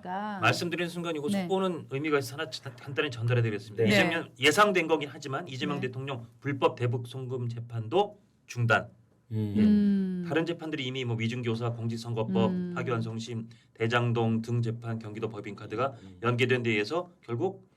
되니까. 말씀드린 순간 이거 네. 속보는 의미가 있어 하나 간단히 전달해드리겠습니다. 네. 이재명 예상된 거긴 하지만 이재명 네. 대통령 불법 대북 송금 재판도 중단. 다른 재판들이 이미 뭐 위증교사, 공직선거법, 파기환송심, 대장동 등 재판, 경기도 법인카드가 연계된 데 의해서 결국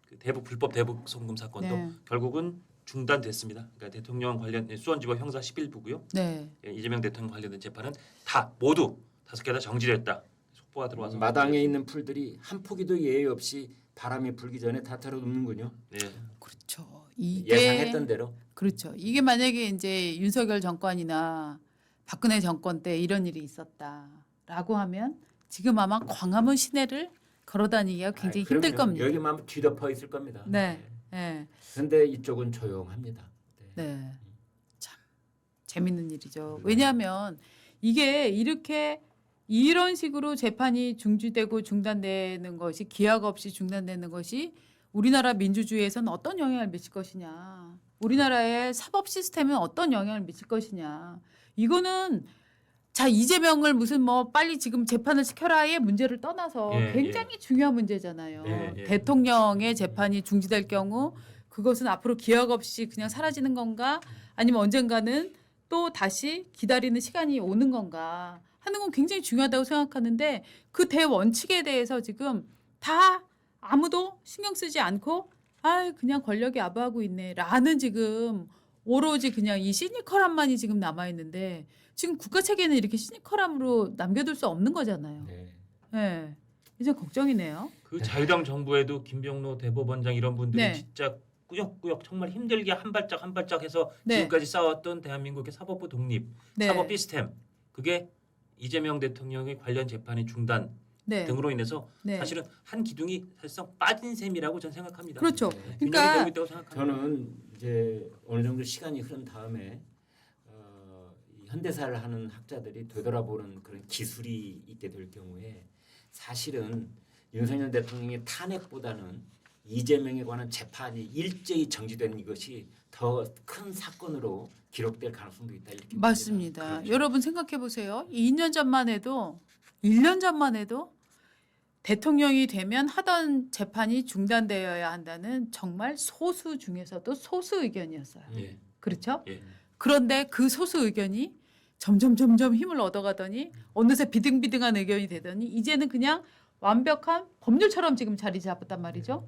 그 불법 대북 송금 사건도 네. 결국은 중단됐습니다. 그러니까 대통령 관련 수원지법 형사 11부고요. 네. 이재명 대통령 관련된 재판은 다 모두 5개 다 정지됐다. 속보가 들어와서 마당에 있는 풀들이 한 포기도 예외 없이 바람이 불기 전에 다 털어눕는군요. 네. 그렇죠. 이게 예상했던 대로. 그렇죠. 이게 만약에 이제 윤석열 정권이나 박근혜 정권 때 이런 일이 있었다라고 하면 지금 아마 광화문 시내를 걸어다니기가 굉장히 힘들 그럼요. 겁니다. 여기만 뒤덮어 있을 겁니다. 네. 네. 그런데 이쪽은 조용합니다. 네. 참 재밌는 일이죠. 왜냐하면 이게 이렇게 이런 식으로 재판이 중지되고 중단되는 것이 기약 없이 중단되는 것이 우리나라 민주주의에서는 어떤 영향을 미칠 것이냐. 우리나라의 사법 시스템에 어떤 영향을 미칠 것이냐. 이거는 자 이재명을 무슨 뭐 빨리 지금 재판을 시켜라의 문제를 떠나서 예, 굉장히 중요한 문제잖아요. 예. 대통령의 재판이 중지될 경우 그것은 앞으로 기약 없이 그냥 사라지는 건가 아니면 언젠가는 또 다시 기다리는 시간이 오는 건가 하는 건 굉장히 중요하다고 생각하는데 그 대원칙에 대해서 지금 다 아무도 신경 쓰지 않고 아 그냥 권력이 아부하고 있네라는 지금 오로지 그냥 이 시니컬함만이 지금 남아 있는데 지금 국가 체계는 이렇게 시니컬함으로 남겨둘 수 없는 거잖아요. 네. 네. 이제 걱정이네요. 그 자유당 정부에도 김병로 대법원장 이런 분들이 네. 진짜 꾸역꾸역 정말 힘들게 한 발짝 한 발짝 해서 네. 지금까지 쌓았던 대한민국의 사법부 독립, 네. 사법 시스템 그게 이재명 대통령의 관련 재판의 중단 네. 등으로 인해서 네. 사실은 한 기둥이 사실상 빠진 셈이라고 저는 생각합니다. 그렇죠. 네. 균형이 그러니까 되고 있다고 생각합니다. 저는 이제 어느 정도 시간이 흐른 다음에 이 현대사를 하는 학자들이 되돌아보는 그런 기술이 있게 될 경우에 사실은 윤석열 대통령의 탄핵보다는 이재명에 관한 재판이 일제히 정지된 이것이 더 큰 사건으로 기록될 가능성도 있다 이렇게 맞습니다. 봅니다. 그렇죠. 여러분 생각해 보세요. 2년 전만 해도 1년 전만 해도 대통령이 되면 하던 재판이 중단되어야 한다는 정말 소수 중에서도 소수 의견이었어요. 예. 그렇죠? 예. 그런데 그 소수 의견이 점점 힘을 얻어가더니 어느새 비등비등한 의견이 되더니 이제는 그냥 완벽한 법률처럼 지금 자리 잡았단 말이죠.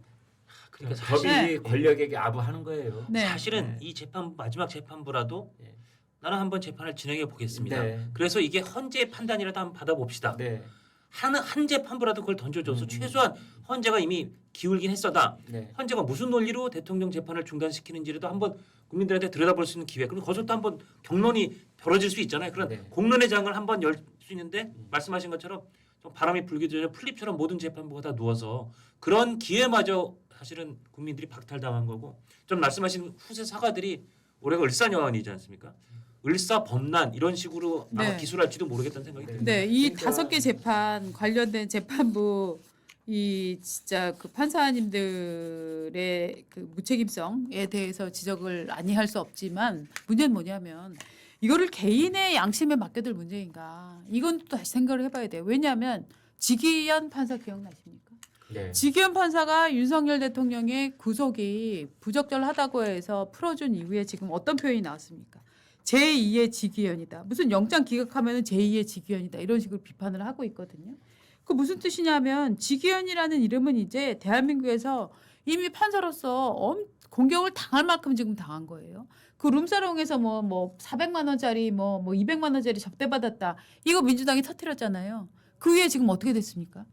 그러니까 법이 사실 권력에게 아부하는 거예요. 네. 사실은 이 재판 마지막 재판부라도 네. 나는 한번 재판을 진행해 보겠습니다. 네. 그래서 이게 헌재 판단이라도 한번 받아봅시다. 네. 한 재판부라도 그걸 던져줘서 최소한 헌재가 이미 기울긴 했어다. 네. 헌재가 무슨 논리로 대통령 재판을 중단시키는지라도 한번 국민들한테 들여다볼 수 있는 기회. 그리고 거기서 또 한번 경론이 벌어질 수 있잖아요. 그런 네. 공론의 장을 한번 열 수 있는데 말씀하신 것처럼 좀 바람이 불기 전에 풀잎처럼 모든 재판부가 다 누워서 그런 기회마저 사실은 국민들이 박탈당한 거고 좀 말씀하신 후세 사가들이 올해가 을사년이지 않습니까? 을사 범난 이런 식으로 아마 네. 기술할지도 모르겠다는 생각이 듭니다. 네, 이 그러니까 5개 재판 관련된 재판부 이 진짜 그 판사님들의 그 무책임성에 대해서 지적을 아니할 수 없지만 문제는 뭐냐면 이거를 개인의 양심에 맡겨둘 문제인가 이건 또 다시 생각을 해봐야 돼요. 왜냐하면 지기현 판사 기억나십니까? 네. 지기현 판사가 윤석열 대통령의 구속이 부적절하다고 해서 풀어준 이후에 지금 어떤 표현이 나왔습니까? 제2의 지기현이다. 무슨 영장 기각하면 제2의 지기현이다. 이런 식으로 비판을 하고 있거든요. 그 무슨 뜻이냐면 지기현이라는 이름은 이제 대한민국에서 이미 판사로서 공격을 당할 만큼 지금 당한 거예요. 그 룸사롱에서 뭐 400만 원짜리 뭐 200만 원짜리 접대받았다. 이거 민주당이 터뜨렸잖아요. 그 위에 지금 어떻게 됐습니까?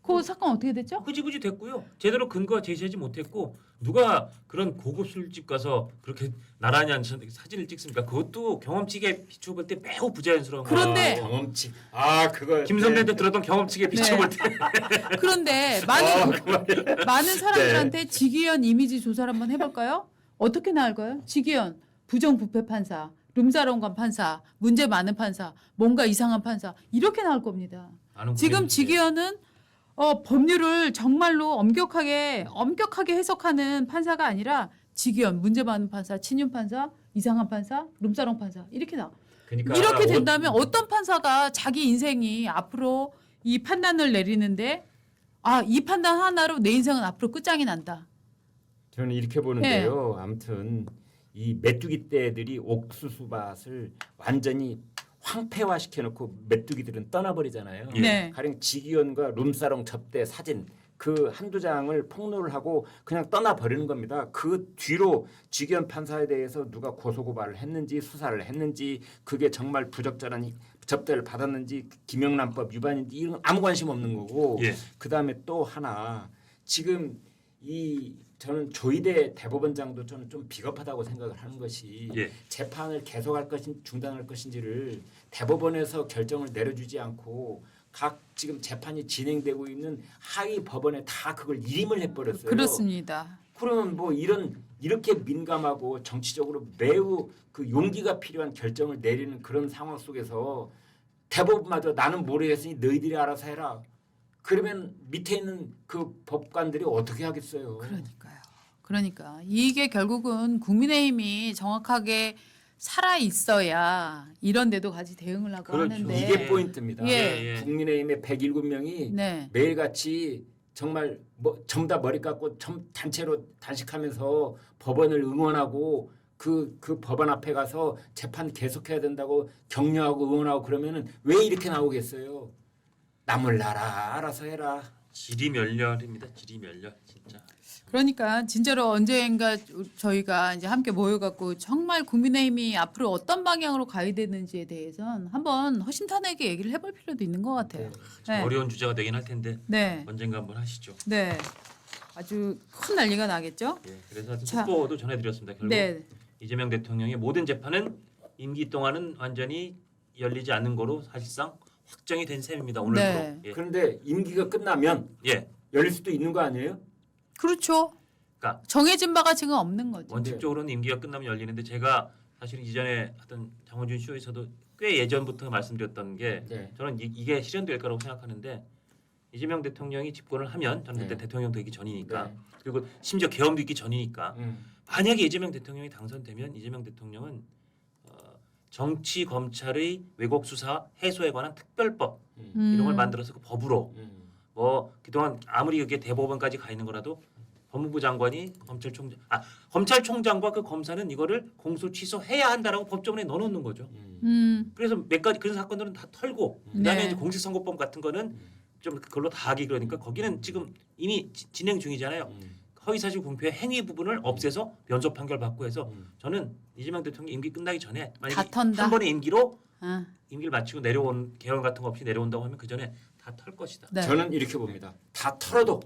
그 사건 어떻게 됐죠? 흐지부지 됐고요. 제대로 근거 제시하지 못했고 누가 그런 고급 술집 가서 그렇게 나란히 앉아서 사진을 찍습니까? 그것도 경험치에 비춰볼 때 매우 부자연스러운 거예요. 그런데 경험치. 그걸 김선배한테 들었던 경험치에 비춰볼 때 그런데 많은 사람들한테 지기현 이미지 조사를 한번 해볼까요? 어떻게 나올까요? 지기현 부정부패 판사, 룸사롱관 판사, 문제 많은 판사, 뭔가 이상한 판사 이렇게 나올 겁니다. 지금 지기현은 법률을 정말로 엄격하게 해석하는 판사가 아니라 지기현 문제 많은 판사, 친윤 판사, 이상한 판사, 룸사롱 판사 이렇게 나와. 그러니까 이렇게 된다면 어떤 판사가 자기 인생이 앞으로 이 판단을 내리는데 이 판단 하나로 내 인생은 앞으로 끝장이 난다. 저는 이렇게 보는데요. 아무튼 이 메뚜기 떼들이 옥수수밭을 완전히 황폐화 시켜놓고 메뚜기들은 떠나버리잖아요. 예. 네. 가령 지기현과 룸사롱 접대 사진 그 한두 장을 폭로를 하고 그냥 떠나버리는 겁니다. 그 뒤로 지기현 판사에 대해서 누가 고소고발을 했는지 수사를 했는지 그게 정말 부적절한 접대를 받았는지 김영란법 위반인지 이런 아무 관심 없는 거고 예. 그다음에 또 하나 지금 저는 조희대 대법원장도 저는 좀 비겁하다고 생각을 하는 것이 예. 재판을 계속할 것인 중단할 것인지를 대법원에서 결정을 내려주지 않고 각 지금 재판이 진행되고 있는 하위 법원에 다 그걸 일임을 해버렸어요. 그렇습니다. 그러면 뭐 이렇게 민감하고 정치적으로 매우 그 용기가 필요한 결정을 내리는 그런 상황 속에서 대법원마저 나는 모르겠으니 너희들이 알아서 해라. 그러면 밑에 있는 그 법관들이 어떻게 하겠어요? 그러니까 이게 결국은 국민의힘이 정확하게 살아 있어야 이런 데도 같이 대응을 하고 그렇죠. 하는데 이게 포인트입니다. 예. 국민의힘의 107명이 네. 매일같이 정말 전부 다 머리 깎고 단체로 단식하면서 법원을 응원하고 그 법원 앞에 가서 재판 계속해야 된다고 격려하고 응원하고 그러면은 왜 이렇게 나오겠어요? 나 몰라라 알아서 해라. 지리멸렬입니다. 지리멸렬 진짜. 그러니까 진짜로 언젠가 저희가 이제 함께 모여갖고 정말 국민의힘이 앞으로 어떤 방향으로 가야 되는지에 대해서는 한번 허심탄회하게 얘기를 해볼 필요도 있는 것 같아요. 좀 네. 어려운 주제가 되긴 할 텐데 네, 언젠가 한번 하시죠. 네, 아주 큰 난리가 나겠죠. 예. 그래서 자. 속보도 전해드렸습니다. 결국 네, 이재명 대통령의 모든 재판은 임기 동안은 완전히 열리지 않는 거로 사실상 확정이 된 셈입니다. 오늘부로. 네. 예. 그런데 임기가 끝나면 예. 열릴 수도 있는 거 아니에요? 그렇죠. 그러니까 정해진 바가 지금 없는 거죠. 원칙적으로는 임기가 끝나면 열리는데 제가 사실 이전에 하던 장원준 쇼에서도 꽤 예전부터 말씀드렸던 게 네. 저는 이게 실현될 거라고 생각하는데 이재명 대통령이 집권을 하면 저는 그때 네. 대통령 되기 전이니까 네. 그리고 심지어 계엄도 있기 전이니까 음. 만약에 이재명 대통령이 당선되면 이재명 대통령은 정치 검찰의 왜곡 수사 해소에 관한 특별법 이런 걸 만들어서 그 법으로 뭐 그동안 아무리 그게 대법원까지 가 있는 거라도 법무부 장관이 검찰총장과 그 검사는 이거를 공소 취소해야 한다라고 법조문에 넣어놓는 거죠. 그래서 몇 가지 그런 사건들은 다 털고 그다음에 네. 이제 공직선거법 같은 거는 좀 그걸로 다 하기 그러니까 거기는 지금 이미 진행 중이잖아요. 허위사실 공표의 행위 부분을 없애서 변소 판결 받고 해서 저는 이재명 대통령 임기 끝나기 전에 다 만약에 턴다. 한 번의 임기로 아, 임기를 마치고 내려온 개헌 같은 거 없이 내려온다고 하면 그 전에 다 털 것이다. 네. 저는 이렇게 봅니다. 다 털어도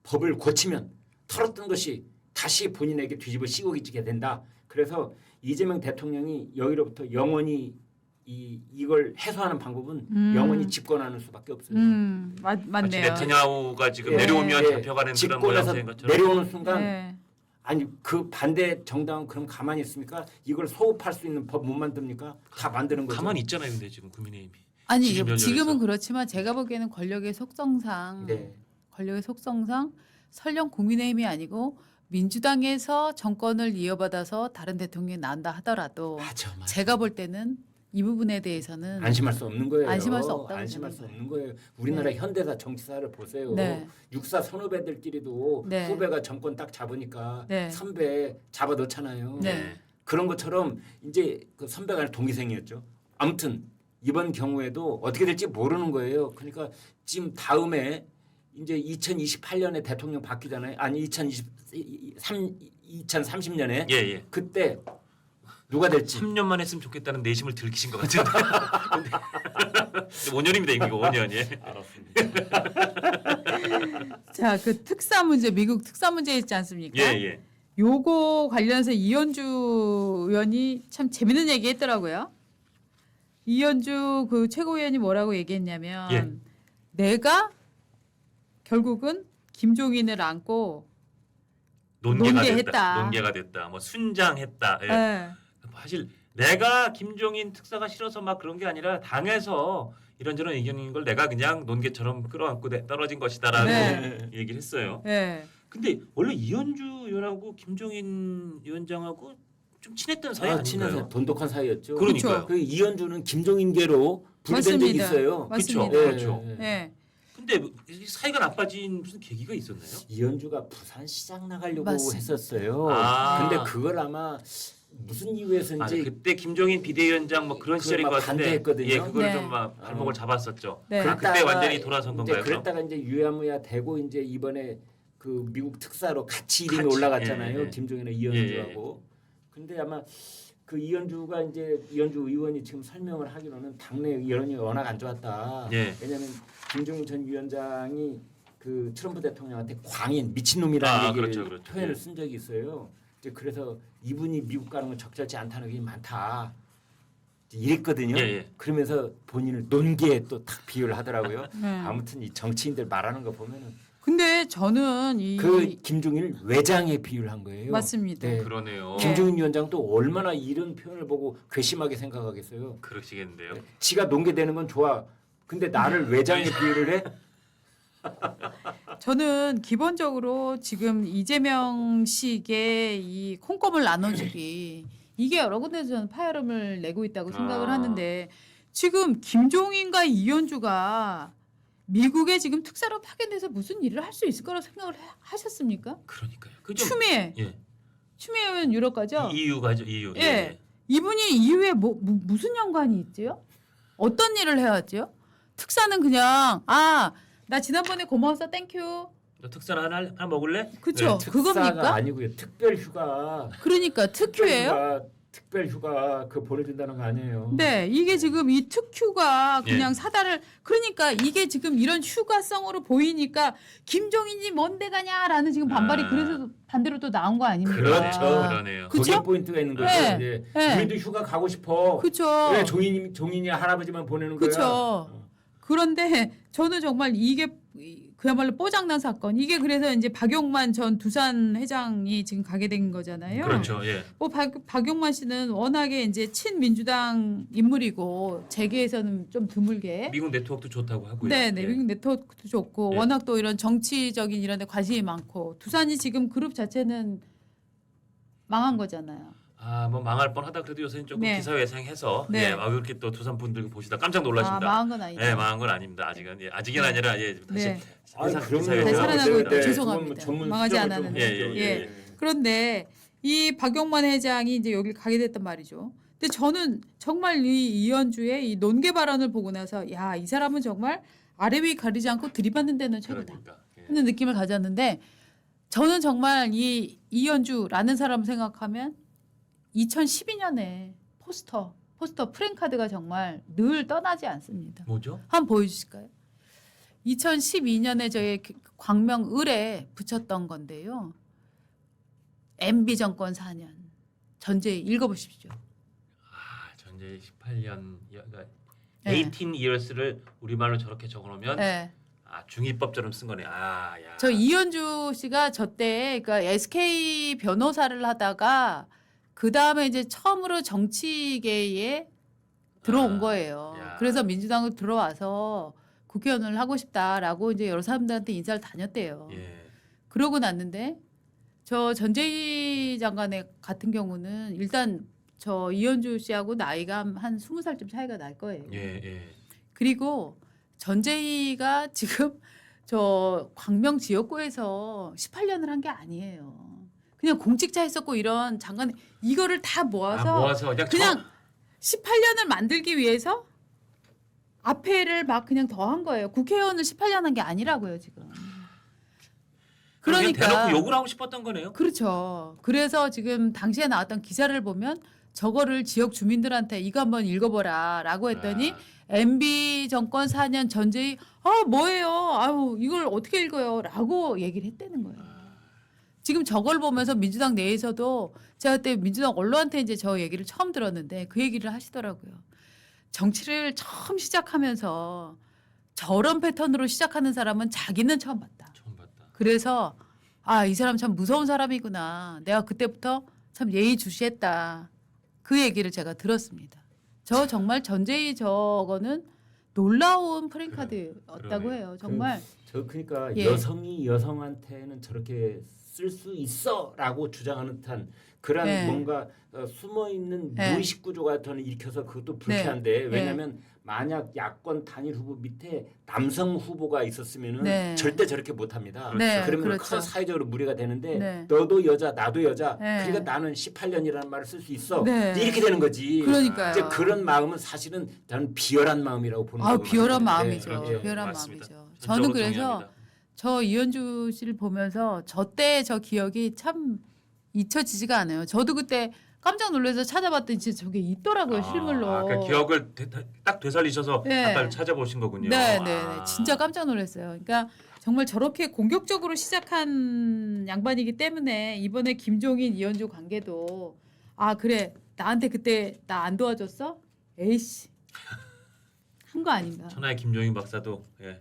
법을 고치면 털었던 것이 다시 본인에게 뒤집어 씌우게 된다. 그래서 이재명 대통령이 여기로부터 영원히 이걸 해소하는 방법은 영원히 집권하는 수밖에 없어요. 마치 맞네요. 네타냐후가 지금 예, 내려오면 예. 잡혀가는 그런 집권에서 모양새인 것처럼 내려오는 순간 네. 아니 그 반대 정당은 그럼 가만히 있습니까? 이걸 소흡할 수 있는 법 못 만듭니까? 다 만드는 거죠. 가만히 있잖아요. 근데 지금 국민의힘이 아니 지지면역에서. 지금은 그렇지만 제가 보기에는 권력의 속성상 네. 설령 국민의힘이 아니고 민주당에서 정권을 이어받아서 다른 대통령이 난다 하더라도 맞아. 제가 볼 때는 이 부분에 대해서는 안심할 수 없는 거예요. 안심할 수 없다고 안심할 수 생각해요. 없는 거예요. 우리나라 현대사 정치사를 보세요. 네. 육사 선후배들끼리도 네. 후배가 정권 딱 잡으니까 네. 선배 잡아 넣잖아요. 네. 그런 것처럼 이제 그 선배가 아니라 동기생이었죠. 아무튼 이번 경우에도 어떻게 될지 모르는 거예요. 그러니까 지금 다음에 이제 2028년에 대통령 바뀌잖아요. 아니 2030년에 예, 예. 그때 누가 될지 3년만 했으면 좋겠다는 내심을 들키신 것 같은데. 근데 5년입니다. 임기가 5년. 예. 알았습니다. 자, 그 특사 문제 미국 특사 문제 있지 않습니까? 예, 예. 요거 관련해서 이현주 의원이 참 재밌는 얘기 했더라고요. 이현주 그 최고위원이 뭐라고 얘기했냐면 예. 내가 결국은 김종인을 안고 논개가 논개했다. 됐다. 논개가 됐다. 뭐 순장했다. 예. 예. 사실 내가 김종인 특사가 싫어서 막 그런 게 아니라 당에서 이런저런 의견인 걸 내가 그냥 논개처럼 끌어안고 떨어진 것이다라고 네. 얘기를 했어요. 예. 근데 원래 이현주 의원하고 김종인 위원장하고 좀 친했던 사이 아닌가요? 친해서 돈독한 사이였죠. 그러니까요. 그 이현주는 김종인계로 분리된 적이 맞습니다. 있어요. 맞습니다. 그렇죠. 예, 예. 예. 근데 이 사이가 나빠진 무슨 계기가 있었나요? 이현주가 부산시장 나가려고 맞습니다. 했었어요. 아. 근데 그걸 아마 무슨 아, 이유에서인지 그때 김종인 비대위원장 뭐 그런 그걸 시절인 막 것 같은데 반대했거든요. 예, 그걸 네. 좀 막 발목을 잡았었죠. 네. 아, 그때 완전히 돌아선 건가요? 그럼? 그랬다가 이제 유야무야 되고 이제 이번에 그 미국 특사로 같이 이름이 같이, 올라갔잖아요. 예, 예. 김종인과 이현주하고. 근데 아마 그 이현주가 이제 이현주 의원이 지금 설명을 하기로는 당내 여론이 워낙 안 좋았다. 예. 왜냐하면 김종인 전 위원장이 그 트럼프 대통령한테 광인 미친놈이라는 아, 얘기를 그렇죠, 그렇죠. 표현을 예. 쓴 적이 있어요. 이제 그래서 이분이 미국 가는 건 적절치 않다는 게 많다. 이제 이랬거든요. 예, 예. 그러면서 본인을 논계에 또 탁 비유를 하더라고요. 네. 아무튼 이 정치인들 말하는 거 보면은 근데 저는 이 그 김종인을 외장에 비유를 한 거예요. 맞습니다. 네. 그러네요. 김종인 위원장도 얼마나 이런 표현을 보고 괘씸하게 생각하겠어요. 그러시겠는데요. 지가 논계되는 건 좋아. 근데 나를 외장에 비유를 해? 저는 기본적으로 지금 이재명식의 이 콩고물 나눠주기 이게 여러 군데서 저는 파열음을 내고 있다고 생각을 아. 하는데 지금 김종인과 이현주가 미국에 지금 특사로 파견돼서 무슨 일을 할 수 있을 거라고 생각을 하셨습니까? 그러니까요. 그좀 추미애, 예. 추미애 의원 유럽 가죠? EU 가죠. EU. 예. 이분이 이후에 무슨 연관이 있지요? 어떤 일을 해왔지요? 특사는 그냥 나 지난번에 고마웠어 땡큐. 너 특산 하나 먹을래? 그쵸? 네. 특사가 그겁니까? 아니고요. 특별휴가. 그러니까 특휴예요? 특별휴가 그 보내준다는 거 아니에요. 네, 이게 지금 이 특휴가 그냥 예. 사달을 그러니까 이게 지금 이런 휴가성으로 보이니까 김종인이 뭔데 가냐라는 지금 반발이 아. 그래서 반대로 또 나온 거 아닙니까? 그렇죠. 그러네요. 그쵸? 거기에 포인트가 있는 거죠. 네. 이제 네. 우리도 휴가 가고 싶어. 그렇죠. 왜 종인이 할아버지만 보내는 거야? 그쵸. 그런데 저는 정말 이게 그야말로 뽀장난 사건. 이게 그래서 이제 박용만 전 두산 회장이 지금 가게 된 거잖아요. 그렇죠. 예. 박용만 씨는 워낙에 이제 친민주당 인물이고 재계에서는 좀 드물게. 미국 네트워크도 좋다고 하고요. 네, 네. 예. 미국 네트워크도 좋고 예. 워낙 또 이런 정치적인 이런 데 관심이 많고 두산이 지금 그룹 자체는 망한 거잖아요. 뭐 망할 뻔하다 그래도 요새는 조금 네. 기사 회상해서 네. 예, 이렇게 또 두산 분들 보시다 깜짝 놀라신다. 망한 건 아니죠. 예, 망한 건 아닙니다. 아직은 아직은 네. 아니라 다시 네. 기사 그럼요. 기사 네, 회상 살아나고 있다. 네, 죄송합니다. 그건 전문 망하지 수정을 좀 않았는데. 해주죠. 예. 그런데 이 박용만 회장이 이제 여기를 가게 됐단 말이죠. 근데 저는 정말 이 이현주의 이 논개 발언을 보고 나서 야, 이 사람은 정말 아래 위 가리지 않고 들이받는 데는 최고다 그러니까. 예. 하는 느낌을 가졌는데 저는 정말 이 이현주라는 사람을 생각하면 2012년에 포스터 프랭카드가 정말 늘 떠나지 않습니다. 뭐죠? 한번 보여주실까요? 2012년에 저희 광명 을에 붙였던 건데요. MB 정권 4년 전제의 읽어보십시오. 전제 18년 그러니까 네. 18 years를 우리말로 저렇게 적어놓으면 네. 중위법처럼 쓴 거네. 야. 저 이현주 씨가 저때 그러니까 SK 변호사를 하다가 그 다음에 이제 처음으로 정치계에 들어온 거예요. 야. 그래서 민주당으로 들어와서 국회의원을 하고 싶다라고 이제 여러 사람들한테 인사를 다녔대요. 예. 그러고 났는데 저 전재희 장관의 같은 경우는 일단 저 이현주 씨하고 나이가 한 20살쯤 차이가 날 거예요. 예. 그리고 전재희가 지금 저 광명 지역구에서 18년을 한 게 아니에요. 그냥 공직자 했었고 이런 장관 이거를 다 모아서 모아서 그냥 18년을 만들기 위해서 앞에를 막 그냥 더한 거예요. 국회의원을 18년 한 게 아니라고요, 지금. 그러니까 그러니까 대놓고 욕을 하고 싶었던 거네요. 그렇죠. 그래서 지금 당시에 나왔던 기사를 보면 저거를 지역 주민들한테 이거 한번 읽어보라라고 했더니 MB 정권 4년 전제의 뭐예요? 아유 이걸 어떻게 읽어요?라고 얘기를 했다는 거예요. 지금 저걸 보면서 민주당 내에서도 제가 그때 민주당 언론한테 이제 저 얘기를 처음 들었는데 그 얘기를 하시더라고요. 정치를 처음 시작하면서 저런 패턴으로 시작하는 사람은 자기는 처음 봤다. 처음 봤다. 그래서 이 사람 참 무서운 사람이구나. 내가 그때부터 참 예의주시했다. 그 얘기를 제가 들었습니다. 저 정말 전제의 저거는 놀라운 프랭카드였다고 그러네요. 해요. 정말 그러니까 예. 여성이 여성한테는 저렇게 쓸 수 있어라고 주장하는 듯한 그런 네. 뭔가 숨어 있는 네. 무의식 구조가 저는 일으켜서 그것도 불쾌한데 네. 왜냐하면 만약 야권 단일 후보 밑에 남성 후보가 있었으면은 네. 절대 저렇게 못합니다. 네, 그러면 그렇죠. 큰 사회적으로 무리가 되는데 네. 너도 여자 나도 여자 네. 그러니까 나는 18년이라는 말을 쓸 수 있어 네. 이렇게 되는 거지. 그러니까요. 이제 그런 마음은 사실은 저는 비열한 마음이라고 보는 아, 거거든요. 비열한 네, 마음이죠. 네. 비열한 맞습니다. 마음이죠. 저는 전적으로 그래서 동의합니다. 저 이현주 씨를 보면서 저 때 저 기억이 참 잊혀지지가 않아요. 저도 그때 깜짝 놀라서 찾아봤더니 진짜 저게 있더라고요, 실물로. 그 기억을 딱 되살리셔서 네. 잠깐 찾아보신 거군요. 네, 네, 아. 진짜 깜짝 놀랐어요. 그러니까 정말 저렇게 공격적으로 시작한 양반이기 때문에 이번에 김종인 이현주 관계도 아 그래 나한테 그때 나 안 도와줬어? 에이씨 한 거 아닌가? 천하의 김종인 박사도 예.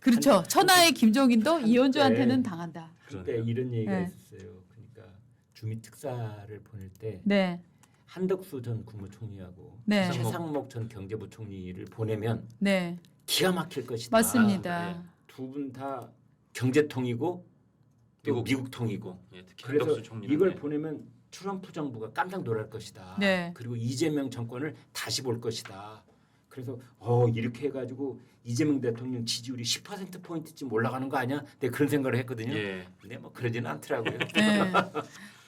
그렇죠. 천하의 김종인도 이현주한테는 당한다. 그때 그러네요. 이런 얘기가 네. 있었어요. 그러니까 주미 특사를 보낼 때 네, 한덕수 전 국무총리하고 네. 최상목 전 경제부총리를 보내면 네, 기가 막힐 것이다. 맞습니다. 두 분 다 경제통이고 또 미국 미국통이고 예, 특히 그래서 한덕수 총리는 이걸 예. 보내면 트럼프 정부가 깜짝 놀랄 것이다. 네. 그리고 이재명 정권을 다시 볼 것이다. 그래서 이렇게 해가지고 이재명 대통령 지지율이 10% 포인트쯤 올라가는 거 아니야? 네, 그런 생각을 했거든요. 예. 근데 뭐 그러지는 않더라고요. 네.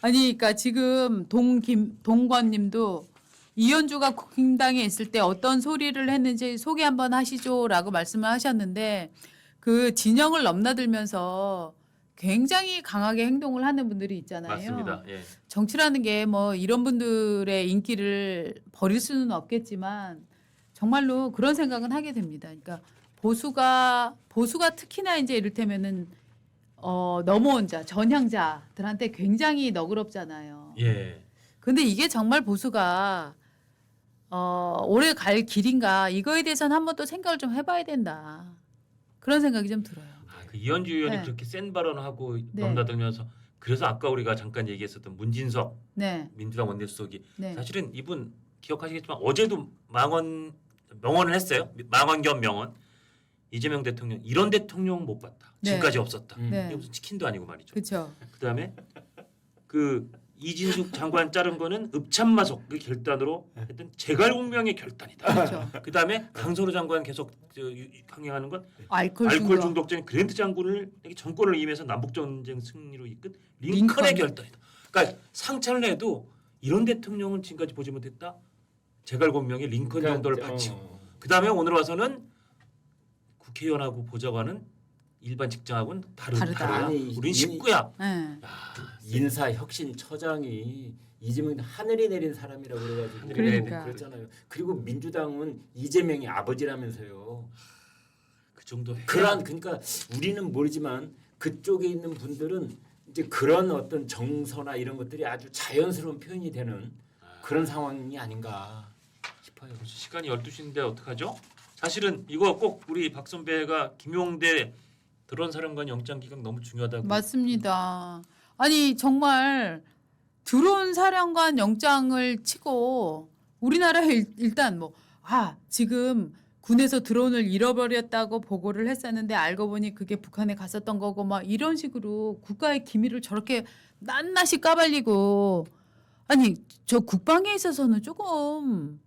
아니, 그러니까 지금 동관님도 이현주가 국힘당에 있을 때 어떤 소리를 했는지 소개 한번 하시죠라고 말씀을 하셨는데 그 진영을 넘나들면서 굉장히 강하게 행동을 하는 분들이 있잖아요. 맞습니다. 예. 정치라는 게 뭐 이런 분들의 인기를 버릴 수는 없겠지만 정말로 그런 생각은 하게 됩니다. 그러니까 보수가 특히나 이제 이를테면은 넘어온 자, 전향자들한테 굉장히 너그럽잖아요. 예. 근데 이게 정말 보수가 오래 갈 길인가 이거에 대해서는 한번 또 생각을 좀 해봐야 된다. 그런 생각이 좀 들어요. 그 이현주 의원이 네. 그렇게 센 발언하고 네. 넘나들면서 그래서 아까 우리가 잠깐 얘기했었던 문진석 네, 민주당 원내수석이 네, 사실은 이분 기억하시겠지만 어제도 명언을 했어요. 망언 겸 명언. 이재명 대통령 이런 대통령 못 봤다. 네. 지금까지 없었다. 네. 이게 무슨 치킨도 아니고 말이죠. 그렇죠. 그다음에 그 이진숙 장관 자른 거는 읍참마속 그 결단으로 했던 제갈공명의 결단이다. 그렇죠. 그다음에 강선우 장관 계속 강행하는 건 알코올 알코올 중독. 중독자인 그랜트 장군을 정권을 이임해서 남북 전쟁 승리로 이끈 링컨의 링컨. 결단이다. 그러니까 상처를 해도 이런 대통령은 지금까지 보지 못했다. 제갈공명의 링컨 정도를 바치고 그다음에 오늘 와서는 국회의원하고 보좌관은 일반 직장하고는 다르다. 아니, 우린 식구야. 네. 야, 인사혁신처장이 이재명이 하늘이 내린 사람이라고 그래가지고 그러니까. 그랬잖아요. 그리고 민주당은 이재명이 아버지라면서요. 그 정도 해야 그러니까 우리는 모르지만 그쪽에 있는 분들은 이제 그런 어떤 정서나 이런 것들이 아주 자연스러운 표현이 되는 그런 상황이 아닌가 싶어요. 벌써 시간이 12시인데 어떡하죠? 사실은 이거 꼭 우리 박 선배가 김용대 드론 사령관 영장 기각 너무 중요하다고. 맞습니다. 아니 정말 드론 사령관 영장을 치고 우리나라에 일단 지금 군에서 드론을 잃어버렸다고 보고를 했었는데 알고 보니 그게 북한에 갔었던 거고 막 이런 식으로 국가의 기밀을 저렇게 낱낱이 까발리고 아니 저 국방에 있어서는 조금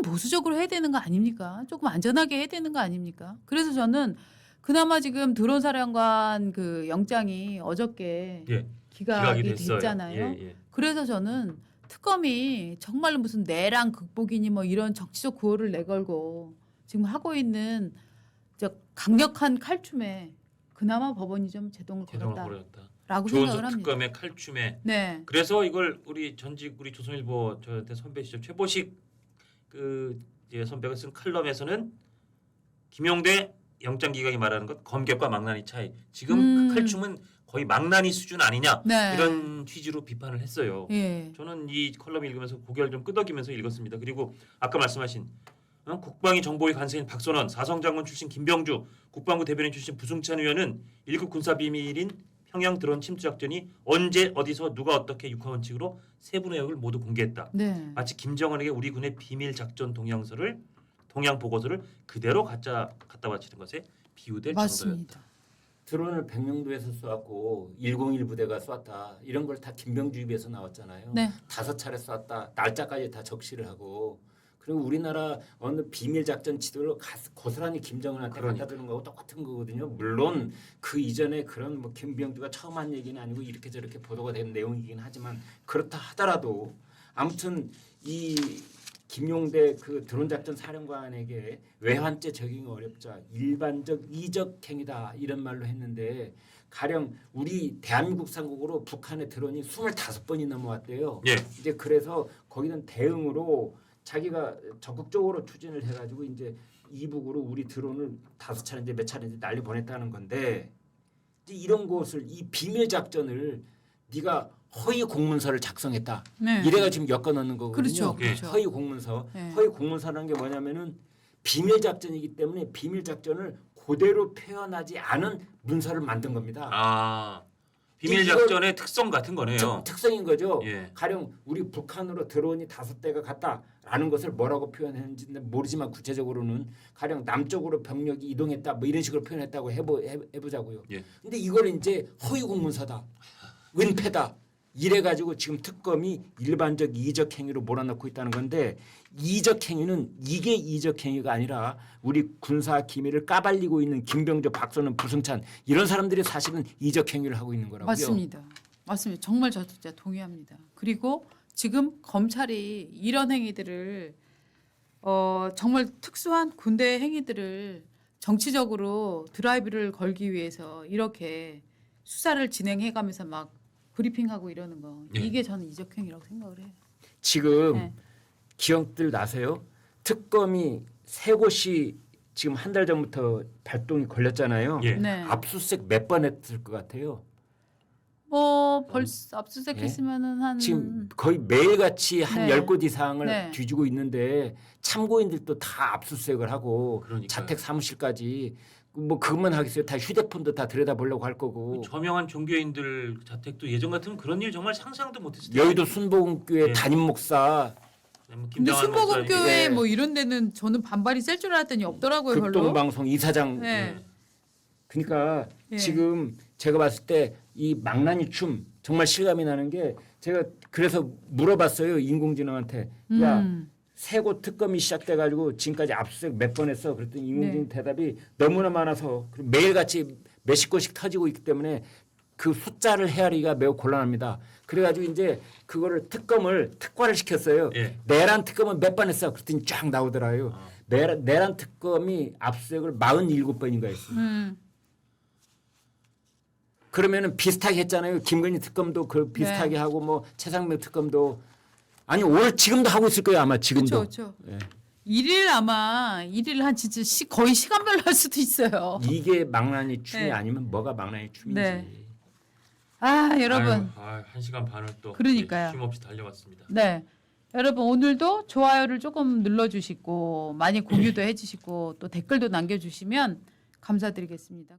보수적으로 해야 되는 거 아닙니까? 조금 안전하게 해야 되는 거 아닙니까? 그래서 저는 그나마 지금 드론 사령관 그 영장이 어저께 예, 기각이 됐어요. 됐잖아요. 예, 예. 그래서 저는 특검이 정말로 무슨 내랑 극복이니 뭐 이런 정치적 구호를 내걸고 지금 하고 있는 저 강력한 칼춤에 그나마 법원이 좀 제동을 제동을 걸었다라고 걸었다. 생각을 조은석 합니다. 특검의 칼춤에. 네, 그래서 이걸 우리 전직 우리 조선일보 저한테 선배시죠 최보식 그 이제 선배가 쓴 칼럼에서는 김용대 영장 기각이 말하는 것 검객과 망나니 차이. 지금 그 칼춤은 거의 망나니 수준 아니냐 네. 이런 취지로 비판을 했어요. 예, 저는 이 컬럼 읽으면서 고개를 좀 끄덕이면서 읽었습니다. 그리고 아까 말씀하신 국방위 정보위 간사인 박선원, 사성장군 출신 김병주, 국방부 대변인 출신 부승찬 의원은 1급 군사 비밀인 평양 드론 침투 작전이 언제 어디서 누가 어떻게 육하 원칙으로 세부 내역을 모두 공개했다. 네, 마치 김정은에게 우리 군의 비밀 작전 동향 보고서를 그대로 갖다 바치는 것에 비유될 정도였다. 맞습니다. 드론을 백령도에서 쏘았고 101 부대가 쐈다. 이런 걸 다 김병주 입에서 나왔잖아요. 네. 5차례 쐈다. 날짜까지 다 적시를 하고. 그리고 우리나라 어느 비밀 작전 지도를 고스란히 김정은한테 그러니까. 갖다 주는 거하고 똑같은 거거든요. 물론 그 이전에 그런 뭐 김병주가 처음 한 얘기는 아니고 이렇게 저렇게 보도가 된 내용이긴 하지만 그렇다 하더라도 아무튼 이 김용대 그 드론 작전 사령관에게 외환죄 적용이 어렵자 일반적 이적 행위다 이런 말로 했는데 가령 우리 대한민국 상국으로 북한의 드론이 25번이 넘어왔대요. 예. 이제 그래서 거기는 대응으로 자기가 적극적으로 추진을 해가지고 이제 이북으로 우리 드론을 5차례인지 몇 차례인지 날려 보냈다는 건데 이제 이런 것을 이 비밀 작전을 네가 허위 공문서를 작성했다. 네. 이래가 지금 엮어 넣는 거거든요. 그렇죠. 예. 그렇죠. 허위 공문서. 네. 허위 공문서라는 게 뭐냐면은 비밀 작전이기 때문에 비밀 작전을 그대로 표현하지 않은 문서를 만든 겁니다. 아 비밀 이걸- 작전의 특성 같은 거네요. 특성인 거죠. 예. 가령 우리 북한으로 드론이 5대가 갔다라는 것을 뭐라고 표현했는지는 모르지만 구체적으로는 가령 남쪽으로 병력이 이동했다 뭐 이런 식으로 표현했다고 해보자고요. 예. 근데 이걸 이제 허위 공문서다, 은폐다 이래 가지고 지금 특검이 일반적 이적 행위로 몰아넣고 있다는 건데 이적 행위는 이게 이적 행위가 아니라 우리 군사 기밀을 까발리고 있는 김병조, 박선원, 부승찬 이런 사람들이 사실은 이적 행위를 하고 있는 거라고요. 맞습니다. 맞습니다. 정말 저도 진짜 동의합니다. 그리고 지금 검찰이 이런 행위들을 정말 특수한 군대 행위들을 정치적으로 드라이브를 걸기 위해서 이렇게 수사를 진행해가면서 막 브리핑하고 이러는 거 예. 이게 저는 이적행위라고 생각을 해요. 지금 네. 기억들 나세요? 특검이 세 곳이 지금 한 달 전부터 발동이 걸렸잖아요. 예. 네. 압수수색 몇 번 했을 것 같아요. 뭐 벌써 압수수색했으면은 한 지금 거의 매일같이 한 네. 10곳 이상을 네. 뒤지고 있는데 참고인들도 다 압수수색을 하고 그러니까요. 자택 사무실까지 뭐 그것만 하겠어요. 다 휴대폰도 다 들여다보려고 할 거고 저명한 종교인들 자택도 예전 같으면 그런 일 정말 상상도 못했을 텐데. 여의도 순복음교회 예. 담임 목사 뭐 근데 김장한 순복음교회 예. 뭐 이런 데는 저는 반발이 셀 줄 알았더니 없더라고요. 별로. 극동방송 이사장 네. 그러니까 예. 지금 제가 봤을 때 이 망나니 춤 정말 실감이 나는 게 제가 그래서 물어봤어요 인공지능한테 야 음. 세 곳 특검이 시작돼 가지고 지금까지 압수수색 몇 번 했어 그랬더니 인공지능 네. 대답이 너무나 많아서 그리고 매일같이 몇십 건씩 터지고 있기 때문에 그 숫자를 헤아리기가 매우 곤란합니다. 그래가지고 이제 그거를 특과를 시켰어요. 예. 내란 특검은 몇 번 했어 그랬더니 쫙 나오더라고요. 아. 내란 특검이 압수수색을 47번인가 했어요. 그러면은 비슷하게 했잖아요. 김건희 특검도 그 비슷하게 네. 하고 뭐 최상병 특검도 아니 올 지금도 하고 있을 거예요 아마 지금도. 그렇죠. 예. 일일 아마 일일 한 진짜 거의 시간별로 할 수도 있어요. 이게 망나니 춤이 네. 아니면 뭐가 망나니 춤인지. 네. 아 여러분, 아유, 1시간 반을 또 그러니까요. 쉼없이 달려왔습니다. 네 여러분 오늘도 좋아요를 조금 눌러주시고 많이 공유도 해주시고 또 댓글도 남겨주시면 감사드리겠습니다.